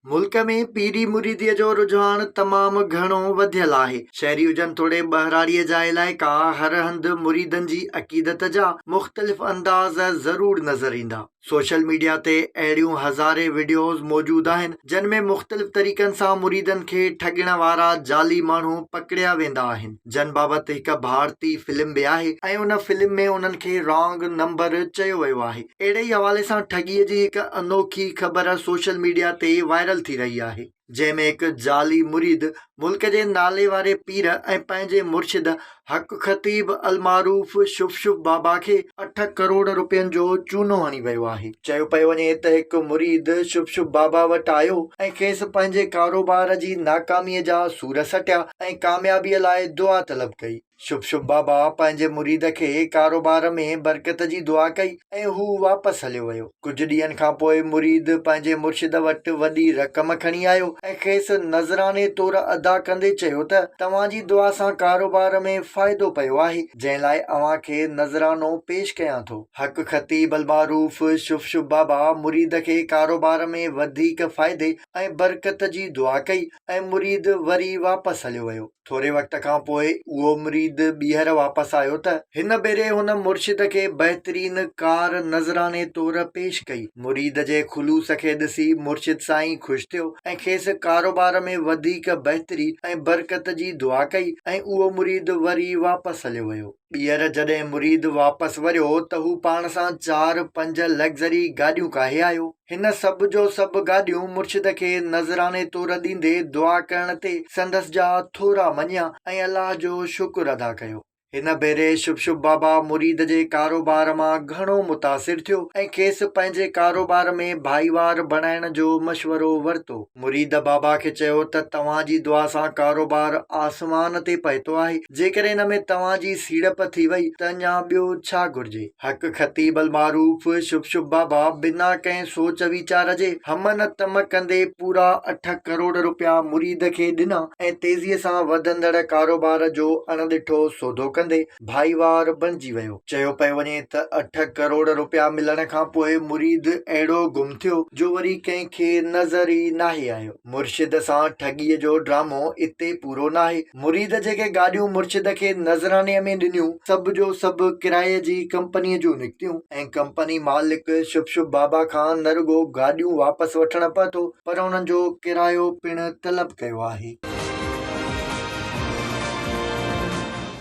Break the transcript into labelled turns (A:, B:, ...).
A: मुल्क में पीरी मुरीदीअ जो रुझान तमामु घणो वधियल आहे। शहरी हुजनि थोरे ॿहिराड़ीअ जा इलाइक़ा, हर हंधि मुरीदनि जी अक़ीदत जा मुख़्तलिफ़ अंदाज़ ज़रूर नज़र ईंदा। सोशल मीडिया ते अहिड़ियूं हज़ारे वीडियोज़ मौजूदु आहिनि जिन में मुख़्तलिफ़ तरीक़नि सां मुरीदनि खे ठॻण वारा जाली माण्हू पकड़िया वेंदा आहिनि, जिन बाबति हिकु भारतीय फिल्म बि आहे ऐं उन फिल्म में उन्हनि खे रॉन्ग नंबर चयो वियो आहे। अहिड़े ई हवाले सां ठॻीअ जी हिकु अनोखी ख़बर सोशल मीडिया ते वायरल थी रही आहे, जंहिंमें हिकु जाली मुरीद मुल्क जे नाले वारे पीर ऐं पंहिंजे मुर्शिद हक़ ख़तीब अलमारूफ शुभ शुभ बाबा खे 8 करोड़ रुपयनि जो चूनो हणी वियो आहे। चयो पियो वञे त हिकु मुरीद शुभ शुभ बाबा वटि आयो ऐं खेसि पंहिंजे कारोबार जी नाकामीअ जा सूर सटिया ऐं कामयाबीअ लाइ दुआ तलब कई। शुभ शुभ बाबा पंहिंजे मुरीद खे कारोबार में बरकत जी दुआ कई ऐं हू वापसि हलियो वियो। कुझु ॾींहंनि खां पोइ मुरीद पंहिंजे मुर्शिद वटि वॾी रक़म खणी आयो ऐं खेसि नज़राने तौर अदा कंदे चयो त तव्हांजी दुआ सां कारोबार में फ़ाइदो पियो आहे, जंहिं लाइ अव्हां खे नज़रानो पेश कयां थो। हक़ ख़तीब अलमारूफ शुभ शुभ बाबा मुरीद खे कारोबार में वधीक फ़ाइदे ऐं बरकत जी दुआ कई ऐं मुरीद वरी वापसि हलियो वियो। थोरे वक़्त खां पोइ उहो मुरीद ॿीहर वापसि आयो त हिन भेरे हुन मुर्शिद खे बहितरीन कार नज़राने तौर पेश कई। मुरीद जे खुलूस खे ॾिसी मुर्शिद साईं ख़ुशि थियो ऐं खेसि कारोबार में वधीक बहितरी ऐं बरकत जी दुआ कई ऐं उहो मुरीद वरी वापसि हलियो वियो। ॿीहर जॾहिं मुरीद वापसि वरियो त हू पाण सां 4-5 लग्ज़री गाॾियूं काहे आयो। हिन सभु जो सभु गाॾियूं मुर्शिद खे नज़राने तौर ॾींदे दुआ करण ते संदसि जा थोरा मञिया ऐं अलाह जो शुक्र अदा कयो। हिन भेरे शुभ शुभ बाबा मुरीद जे कारोबार मां घणो मुतासिर थियो ऐं खेसि पंहिंजे कारोबार में भाईवार बणाइण जो मशवरो वरितो। मुरीद बाबा खे चयो त तव्हांजी दुआ सां कारोबार आसमान ते पहुतो आहे, जेकर हिन में तव्हांजी सीड़प थी वई त अञा ॿियो छा घुर्जे। हक़ ख़तीब अलमारूफ शुभ शुभ बाबा बिना कंहिं सोच वीचार जे हम न तम कंदे पूरा 8 करोड़ रुपया मुरीद खे ॾिना ऐं तेज़ीअ सां वधंदड़ कारोबार जो अणॾिठो सौदो कंदे भाईवार बणिजी वियो। चयो पियो वञे त 8 करोड़ रुपया मिलण खां पोइ मुरीद अहिड़ो गुम थियो जो वरी कंहिंखे नज़र ई नाहे आयो। मुर्शिद सां ठॻीअ जो ड्रामो इते पूरो नाहे। मुरीद जेके गाॾियूं मुर्शिद खे नज़राने में ॾिनियूं सभु जो सभु किराए जी कंपनीअ जूं निकितियूं ऐं कंपनी मालिक शुभ शुभ बाबा खां न रुगो गाॾियूं वापसि वठण पहुतो पर उन्हनि जो किरायो पिणु तलब कयो आहे।